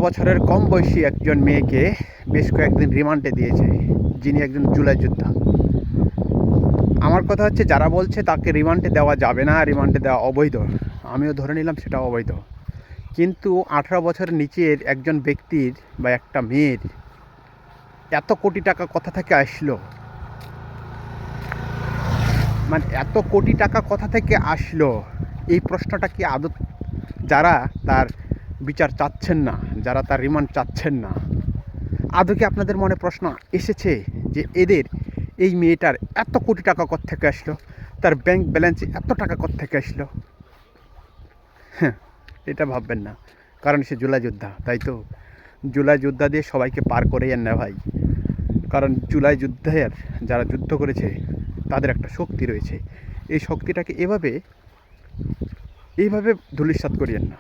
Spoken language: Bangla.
বছরের কম বয়সী একজন মেয়েকে বেশ কয়েকদিন রিমান্ডে দিয়েছে, যিনি একজন জুলাই যোদ্ধা। আমার কথা হচ্ছে, যারা বলছে তাকে রিমান্ডে দেওয়া যাবে না, রিমান্ডে দেওয়া অবৈধ, আমিও ধরে নিলাম সেটা অবৈধ। কিন্তু 18 বছরের নিচের একজন ব্যক্তির বা একটা মেয়ের এত কোটি টাকা কোথা থেকে আসলো? মানে এত কোটি টাকা কোথা থেকে আসলো, এই প্রশ্নটা কি আদৌ যারা তার বিচার চাচ্ছেন না, যারা তার রিমান্ড চাচ্ছেন না, আদৌ কি আপনাদের মনে প্রশ্ন এসেছে যে এই মেয়েটার এত কোটি টাকা কোথা থেকে আসলো, তার ব্যাংক ব্যালেন্সে এত টাকা কোথা থেকে আসলো? হ্যাঁ, এটা ভাববেন না, কারণ সে জুলাই যোদ্ধা। তাই তো জুলাই যোদ্ধা দিয়ে সবাইকে পার করেই না ভাই, কারণ জুলাই যুদ্ধের যারা যুদ্ধ করেছে তাদের একটা শক্তি রয়েছে। এই শক্তিটাকে এইভাবে ধূলিসাৎ করিয়েন না।